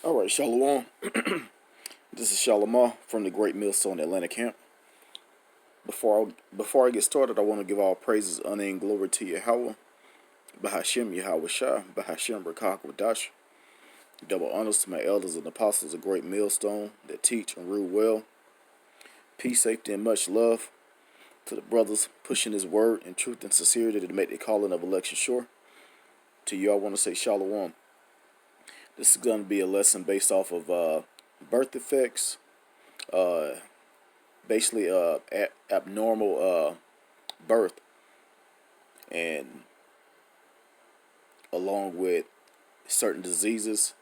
All right, Shalom. This is Shalimar from the Great Millstone Atlanta camp. Before I get started, I want to give all praises, honor, and glory to Yahweh, Bahashim Yahweh Shah, Bahashim Rakak Wadash. Double honors to my elders and apostles of Great Millstone that teach and rule well. Peace, safety, and much love to the brothers pushing His word in truth and sincerity to make the calling of election sure. To you, I want to say Shalom. This is going to be a lesson based off of birth defects, basically abnormal birth, and along with certain diseases.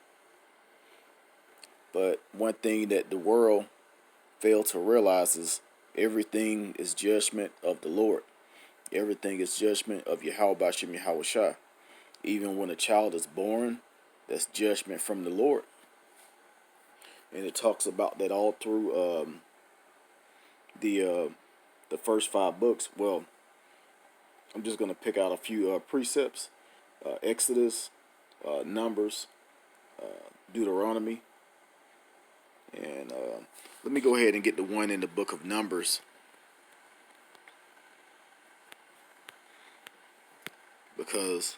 But one thing that the world failed to realize is everything is judgment of the Lord. Everything is judgment of Yahweh Bashim Yahweh Shah. Even when a child is born, that's judgment from the Lord. And it talks about that all through the first 5 books. Well, I'm just going to pick out a few precepts. Exodus, Numbers, Deuteronomy. And let me go ahead and get the one in the book of Numbers. Because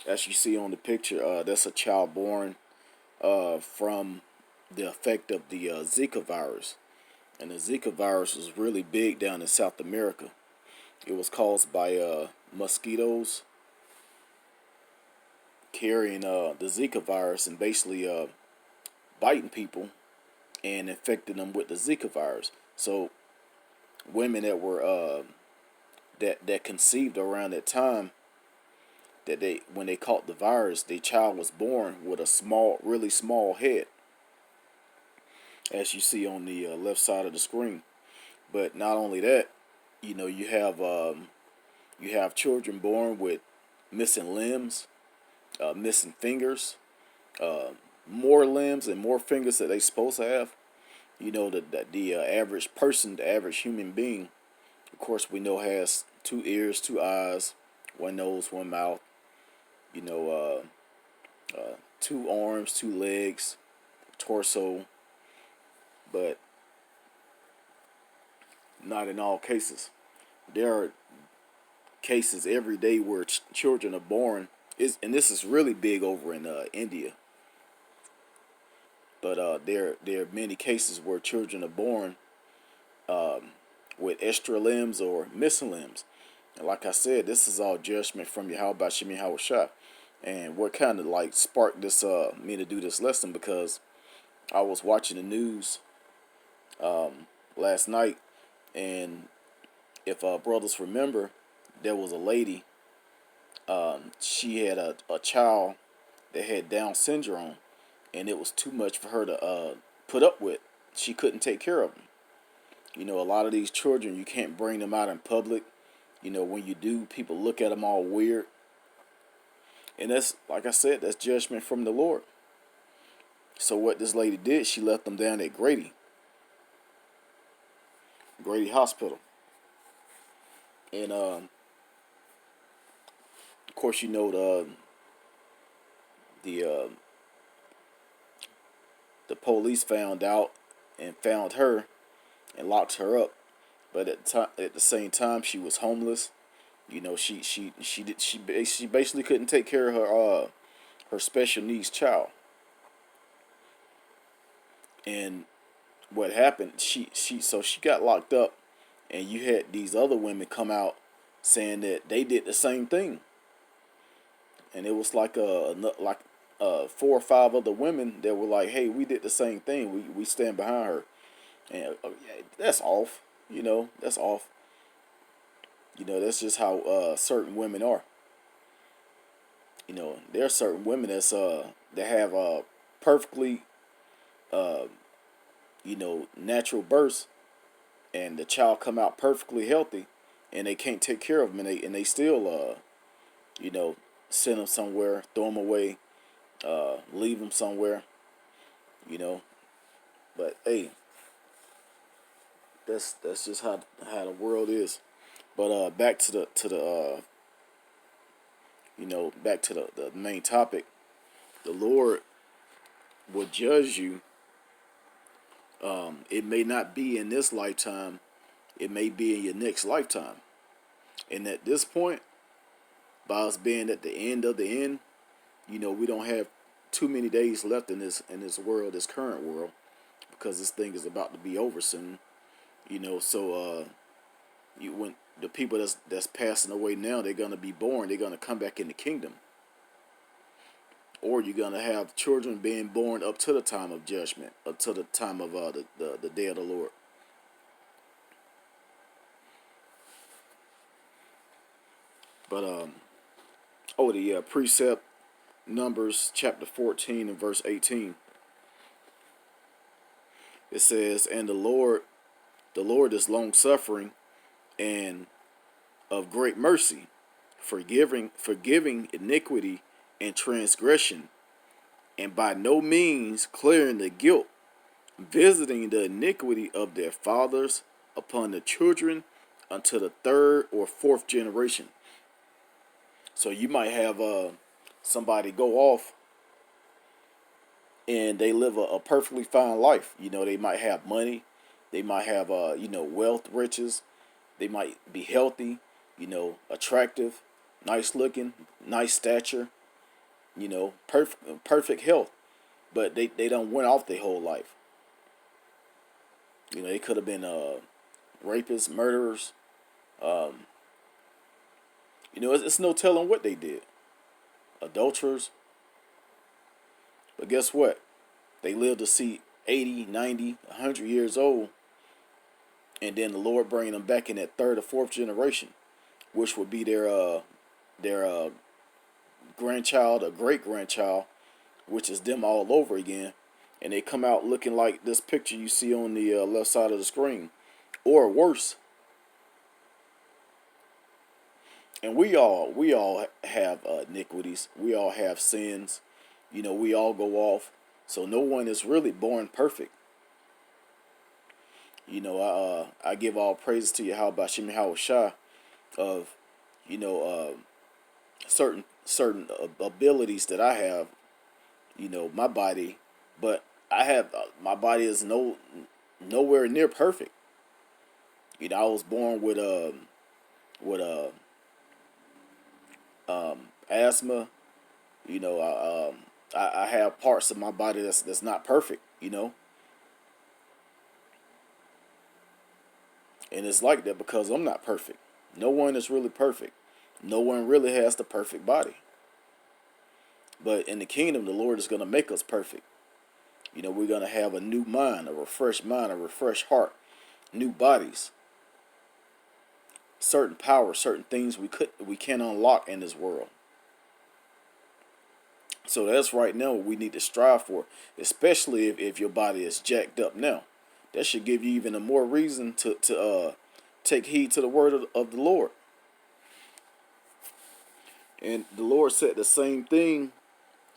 as you see on the picture, that's a child born from the effect of the Zika virus. And the Zika virus was really big down in South America. It was caused by mosquitoes carrying the Zika virus and basically biting people and infecting them with the Zika virus. So women that were that conceived around that time, that when they caught the virus, their child was born with a really small head, as you see on the left side of the screen. But not only that, you have children born with missing limbs, missing fingers, more limbs and more fingers that they supposed to have. The average person, the average human being, of course, we know has 2 ears, 2 eyes, 1 nose, 1 mouth. 2 arms, 2 legs, torso, but not in all cases. There are cases every day where children are born, and this is really big over in India. But there are many cases where children are born with extra limbs or missing limbs. And like I said, this is all judgment from Yahweh Bashim Yahweh Shah. And what kind of like sparked this me to do this lesson, because I was watching the news last night, and if brothers remember, there was a lady. She had a child that had Down syndrome, and it was too much for her to put up with. She couldn't take care of him. A lot of these children, you can't bring them out in public. When you do, people look at them all weird. And that's, like I said, that's judgment from the Lord. So what this lady did, she left them down at Grady Hospital. And of course, the police found out and found her and locked her up. But at the same time, she was homeless. She basically couldn't take care of her special needs child. And what happened? She got locked up, and you had these other women come out saying that they did the same thing. And it was like 4 or 5 other women that were like, "Hey, we did the same thing. We stand behind her." And that's off. That's off. That's just how certain women are. There are certain women that have perfectly natural births, and the child come out perfectly healthy, and they can't take care of them, and they still send them somewhere, throw them away, leave them somewhere. But hey, that's just how the world is. But back to the main topic, the Lord will judge you. It may not be in this lifetime. It may be in your next lifetime. And at this point, by us being at the end of the end, we don't have too many days left in this world, this current world, because this thing is about to be over soon. So when the people that's passing away now, they're gonna be born. They're gonna come back in the kingdom. Or you're gonna have children being born up to the time of judgment, up to the time of the day of the Lord. But the precept, Numbers chapter 14 and verse 18. It says, "And the Lord is long suffering and of great mercy, forgiving iniquity and transgression, and by no means clearing the guilt, visiting the iniquity of their fathers upon the children unto the third or fourth generation." So you might have somebody go off and they live a perfectly fine life. They might have money, they might have wealth, riches, they might be healthy, attractive, nice looking, nice stature, perfect health, but they don't went off their whole life. They could have been rapists, murderers. It's no telling what they did. Adulterers. But guess what? They lived to see 80, 90, 100 years old, and then the Lord bringing them back in that third or fourth generation, which would be their grandchild or great grandchild, which is them all over again, and they come out looking like this picture you see on the left side of the screen, or worse. And we all have iniquities. We all have sins. We all go off. So no one is really born perfect. I give all praises to Yahweh Shem Shah of certain abilities that I have. My body, but I have my body is nowhere near perfect. I was born with asthma. I have parts of my body that's not perfect. And it's like that because I'm not perfect. No one is really perfect. No one really has the perfect body. But in the kingdom, the Lord is going to make us perfect. We're going to have a new mind, a refreshed heart, new bodies, certain powers, certain things we can unlock in this world. So that's right now what we need to strive for, especially if your body is jacked up now. That should give you even a more reason to take heed to the word of the Lord. And the Lord said the same thing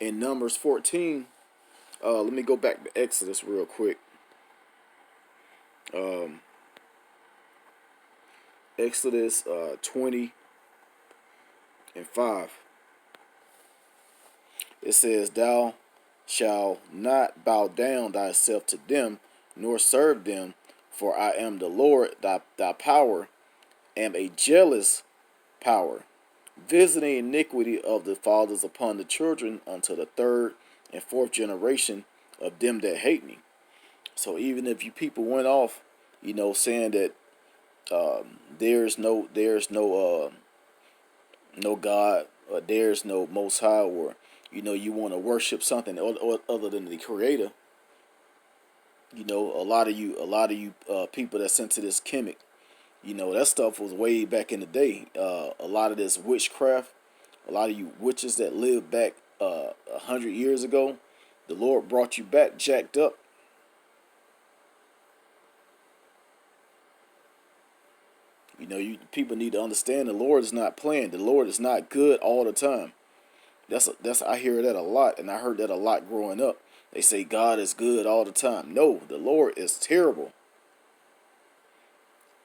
in Numbers 14. Let me go back to Exodus real quick. Exodus 20 and 5. It says, "Thou shalt not bow down thyself to them, nor serve them, for I am the Lord thy power, am a jealous power, visiting iniquity of the fathers upon the children unto the third and fourth generation of them that hate me." So even if you people went off, saying that there's no God, or there's no Most High, or you want to worship something other than the Creator. A lot of you people that's into this Kemet, that stuff was way back in the day. A lot of this witchcraft, a lot of you witches that lived back 100 years ago, the Lord brought you back jacked up. You people need to understand the Lord is not playing. The Lord is not good all the time. That's I hear that a lot, and I heard that a lot growing up. They say God is good all the time. No, the Lord is terrible.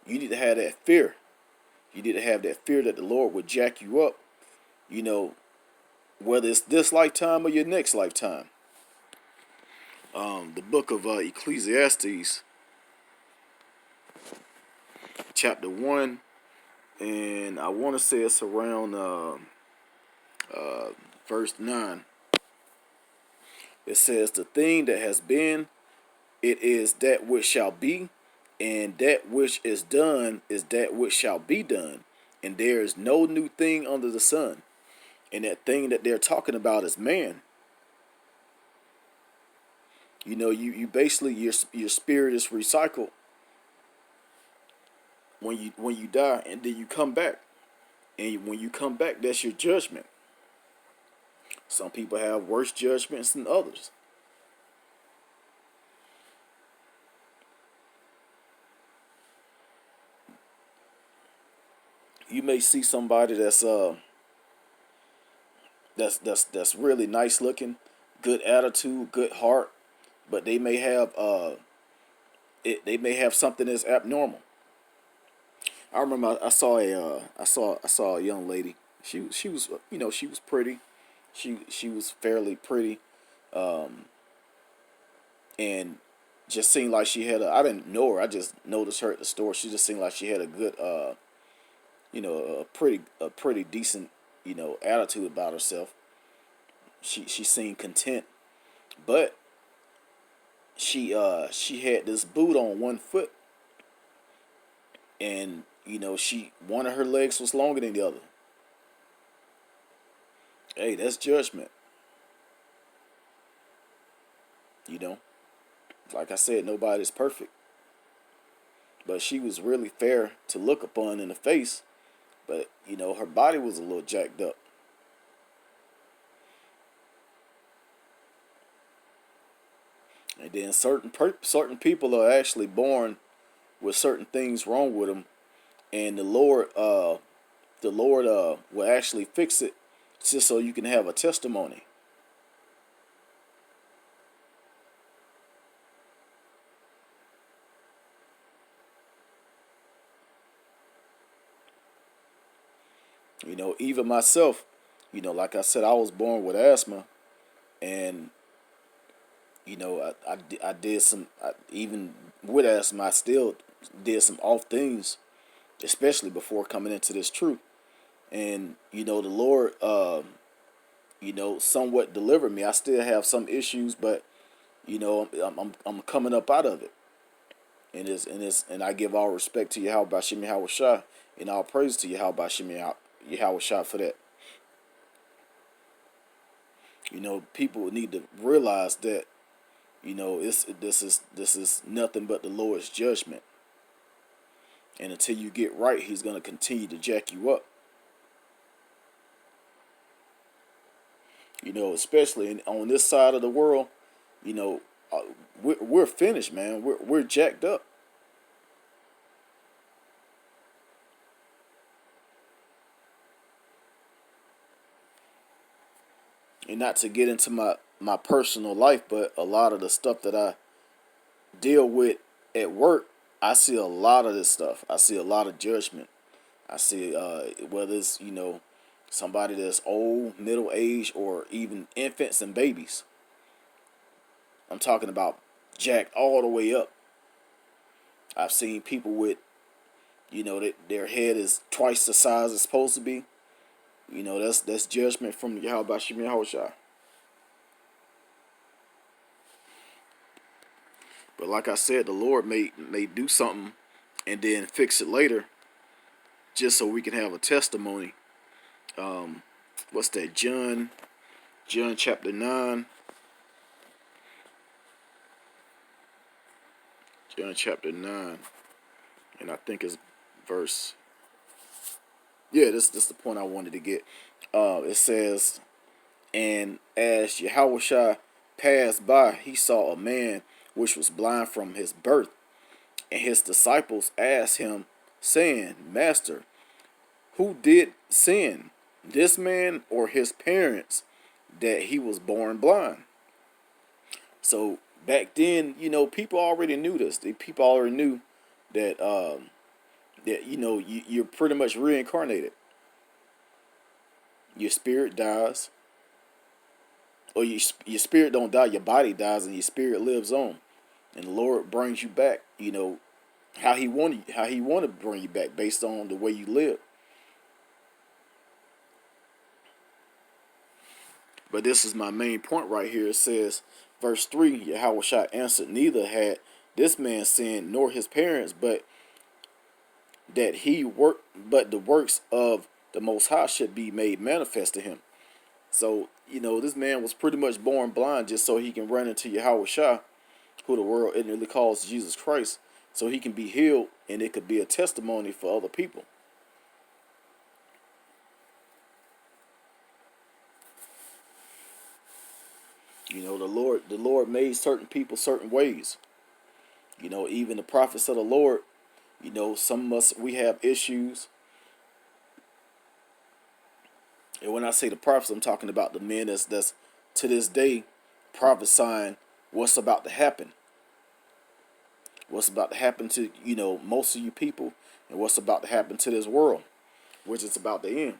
You need to have that fear. You need to have that fear that the Lord would jack you up, whether it's this lifetime or your next lifetime. The book of Ecclesiastes, chapter 1, and I want to say it's around verse 9. It says, "The thing that has been, it is that which shall be, and that which is done is that which shall be done, and there is no new thing under the sun." And that thing that they're talking about is man. You know, you basically your spirit is recycled when you die, and then you come back. And when you come back, that's your judgment. Some people have worse judgments than others. You may see somebody that's really nice looking, good attitude, good heart, but they may have they may have something that's abnormal. I remember I saw a young lady. She was she was pretty. She was fairly pretty, and just seemed like she had I didn't know her. I just noticed her at the store. She just seemed like she had a good a pretty decent attitude about herself. She seemed content, but she had this boot on one foot, and she one of her legs was longer than the other. Hey, that's judgment. You know, like I said, nobody's perfect, but she was really fair to look upon in the face. But her body was a little jacked up. And then certain people are actually born with certain things wrong with them, and the Lord will actually fix it just so you can have a testimony. Even myself, like I said, I was born with asthma, and I did even with asthma, I still did some off things, especially before coming into this truth. And the Lord, somewhat delivered me. I still have some issues, but I'm coming up out of it. And I give all respect to Yahweh Bashim Yahweh Shah, and all praise to Yahweh Bashim Yahweh Shah for that. People need to realize that this is nothing but the Lord's judgment, and until you get right, He's gonna continue to jack you up. Especially on this side of the world, we're finished, man. We're jacked up. And not to get into my personal life, but a lot of the stuff that I deal with at work, I see a lot of this stuff. I see a lot of judgment. I see whether it's somebody that's old, middle aged, or even infants and babies. I'm talking about jacked all the way up. I've seen people with that their head is twice the size it's supposed to be. That's judgment from Yahweh Bashim Yahweh Shah. But like I said, the Lord may do something and then fix it later, just so we can have a testimony. What's that? John chapter 9. John chapter 9. And I think it's verse. Yeah, this is the point I wanted to get. It says, "And as Yahweh Shah passed by, he saw a man which was blind from his birth. And his disciples asked him, saying, Master, who did sin, this man or his parents, that he was born blind?" So back then, people already knew this. People already knew that you're pretty much reincarnated. Your spirit dies, or your spirit don't die, your body dies, and your spirit lives on, and the Lord brings you back. How He wanted to bring you back based on the way you live. But this is my main point right here. It says, verse 3, Yahweh answered, neither had this man sinned nor his parents, but the works of the Most High should be made manifest to him. So, this man was pretty much born blind just so he can run into Yahweh, who the world ignorantly calls Jesus Christ, so he can be healed and it could be a testimony for other people. The Lord made certain people certain ways. Even the prophets of the Lord, some of us, we have issues. And when I say the prophets, I'm talking about the men that's to this day prophesying what's about to happen. What's about to happen to, most of you people, and what's about to happen to this world, which is about to end.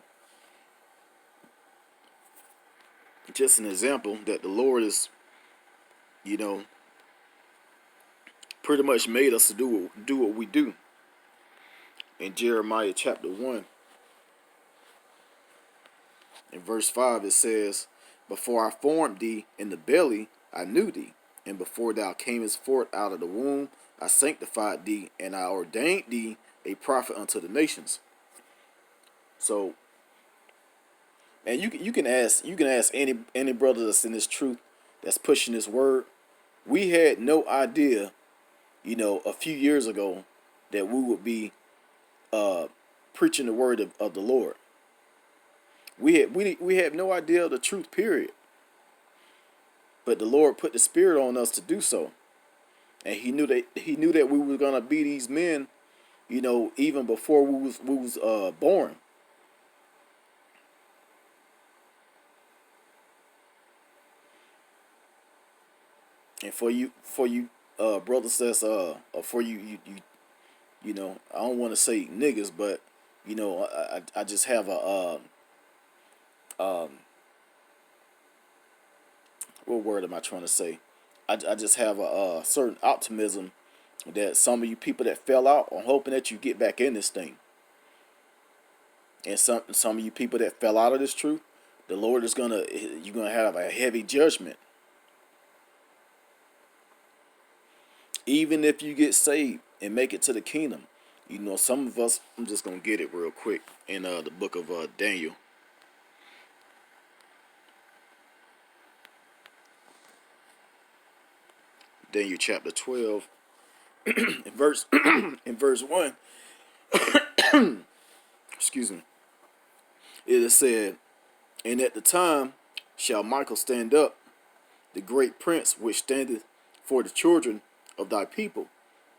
Just an example that the Lord is, pretty much made us to do what we do. In Jeremiah chapter 1, in verse 5, it says, before I formed thee in the belly, I knew thee. And before thou camest forth out of the womb, I sanctified thee, and I ordained thee a prophet unto the nations. So, and you can ask any brother that's in this truth, that's pushing this word. We had no idea, a few years ago, that we would be preaching the word of the Lord. We had no idea of the truth, period. But the Lord put the Spirit on us to do so, and He knew that we were gonna be these men, even before we was born. And for you brothers that's for you, I don't want to say niggas, but I just have a what word am I trying to say? I just have a certain optimism that some of you people that fell out are hoping that you get back in this thing. And some of you people that fell out of this truth, the Lord is you're gonna have a heavy judgment. Even if you get saved and make it to the kingdom, some of us, I'm just gonna get it real quick in the book of Daniel. Daniel chapter 12, in verse 1. Excuse me. It is said, and at the time shall Michael stand up, the great prince which standeth for the children of thy people,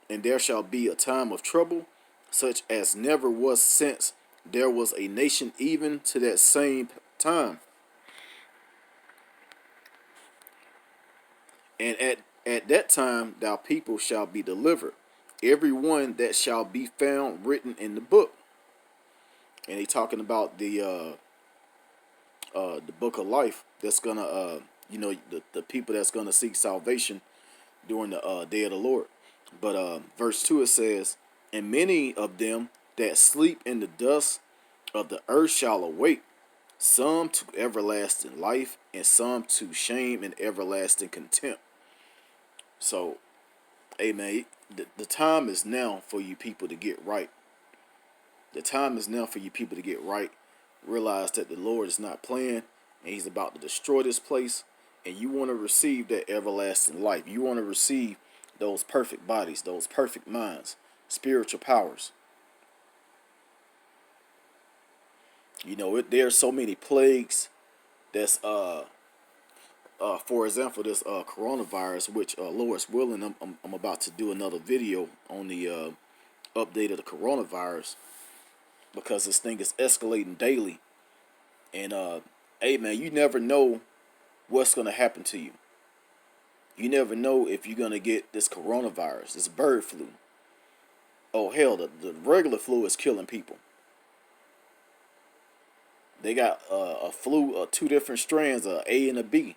and there shall be a time of trouble, such as never was since there was a nation even to that same time. And at that time thy people shall be delivered, every one that shall be found written in the book. And he talking about the book of life that's gonna the people that's gonna seek salvation during the day of the Lord. But verse 2, it says, and many of them that sleep in the dust of the earth shall awake, some to everlasting life, and some to shame and everlasting contempt. So, amen. The time is now for you people to get right. The time is now for you people to get right. Realize that the Lord is not playing, and He's about to destroy this place. And you want to receive that everlasting life. You want to receive those perfect bodies, those perfect minds, spiritual powers. There are so many plagues that's for example, this coronavirus, which Lord's willing, I'm about to do another video on the update of the coronavirus, because this thing is escalating daily. And hey man, you never know what's gonna happen to you. You never know if you're gonna get this coronavirus, this bird flu. Oh hell, the regular flu is killing people. They got a flu, two different strands, a and a B.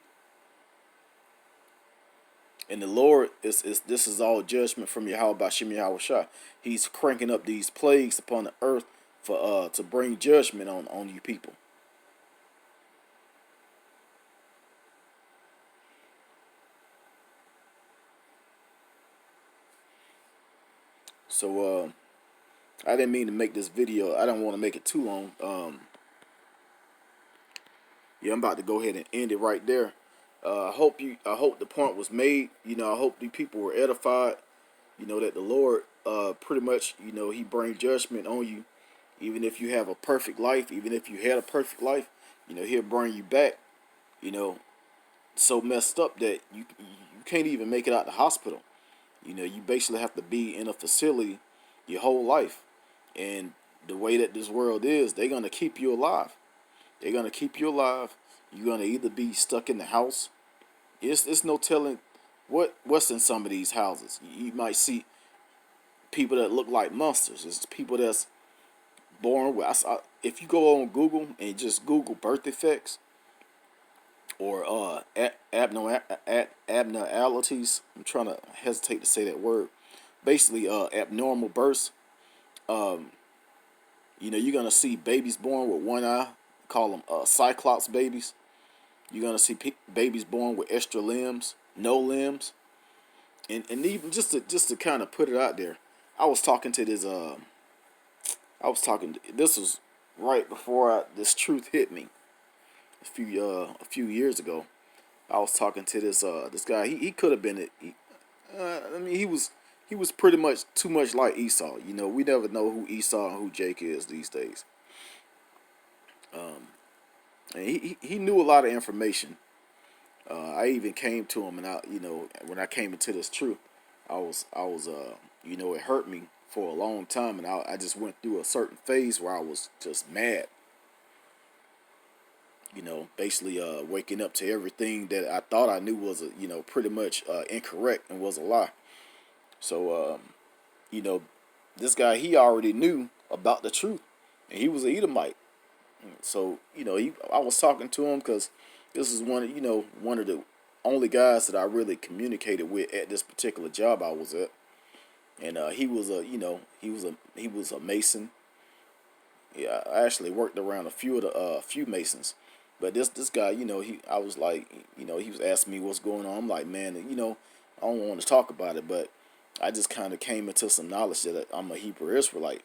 And the Lord is this is all judgment from Yahweh Bashim Yahweh Shah. He's cranking up these plagues upon the earth for to bring judgment on you people. So I didn't mean to make this video. I don't want to make it too long. Yeah, I'm about to go ahead and end it right there. I hope the point was made. You know, I hope the people were edified. You know that the Lord, pretty much, you know, He brings judgment on you, even if you have a perfect life, even if you had a perfect life. You know, He'll bring you back. You know, so messed up that you can't even make it out the hospital. You know, you basically have to be in a facility your whole life. And the way that this world is, they're gonna keep you alive. They're gonna keep you alive. You're gonna either be stuck in the house. It's no telling what's in some of these houses. You might see people that look like monsters. It's people that's born with. If you go on Google and just Google birth defects or abnormalities, I'm trying to hesitate to say that word. Basically, abnormal births. You know, you're gonna see babies born with one eye. Call them cyclops babies. You're gonna see babies born with extra limbs, no limbs, and even just to kind of put it out there, I was talking to this. This was right before this truth hit me a few years ago. I was talking to this guy. He could have been it. I mean, he was pretty much too much like Esau. You know, we never know who Esau and who Jake is these days. And he knew a lot of information. I even came to him, and when I came into this truth, I was you know, it hurt me for a long time, and I just went through a certain phase where I was just mad. You know, basically waking up to everything that I thought I knew was pretty much incorrect and was a lie. So you know, this guy, he already knew about the truth, and he was an Edomite. So, you know, I was talking to him because this is one of the only guys that I really communicated with at this particular job I was at. And he was a Mason. Yeah, I actually worked around a few Masons. But this guy, I was like, he was asking me what's going on. I'm like, man, I don't want to talk about it, but I just kind of came into some knowledge that I'm a Hebrew Israelite.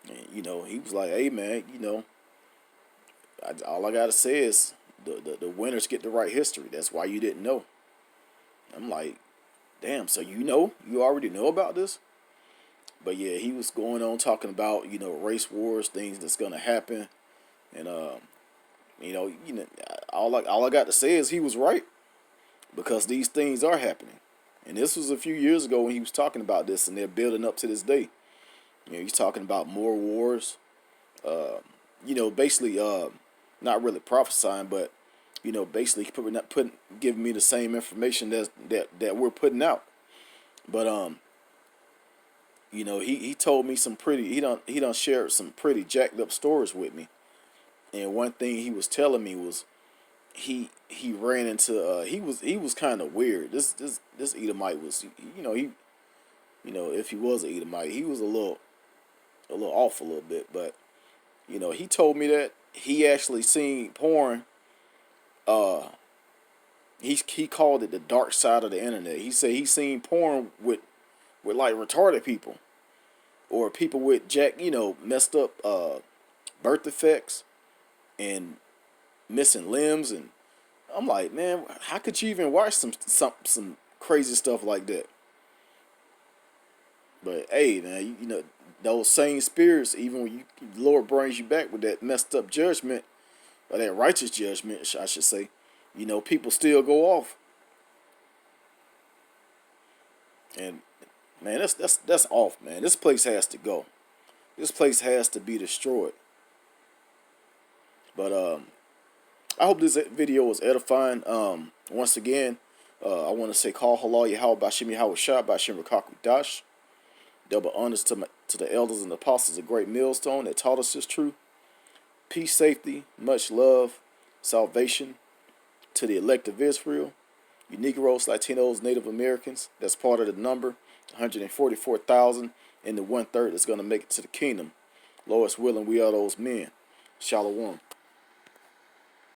And, he was like, hey, man, all I got to say is the winners get to write history. That's why you didn't know. I'm like, damn, so you already know about this? But yeah, he was going on talking about, race wars, things that's going to happen. And, all I got to say is he was right, because these things are happening. And this was a few years ago when he was talking about this, and they're building up to this day. He's talking about more wars. Basically, not really prophesying, but basically giving me the same information that we're putting out. But he told me some pretty. He done shared some pretty jacked up stories with me. And one thing he was telling me was he ran into he was kind of weird. This Edomite was if he was an Edomite, he was a little off a little bit. But he told me that he actually seen porn. He called it the dark side of the internet. He said he seen porn with like retarded people, or people with messed up birth defects and missing limbs. And I'm like, man, how could you even watch some crazy stuff like that? But hey, man, those same spirits, even when the Lord brings you back with that messed up judgment, or that righteous judgment, I should say, people still go off. And man, that's off, man. This place has to go. This place has to be destroyed. But I hope this video was edifying. Once again, I want to say, call halal Yahweh Bashim Yahweh Shah Bashim Rakaku Dash. Double honors to the elders and apostles of Great Millstone that taught us this truth. Peace, safety, much love, salvation to the elect of Israel. You Negroes, Latinos, Native Americans, that's part of the number, 144,000, and the 1/3 that's going to make it to the kingdom. Lord's willing, we are those men. Shalom.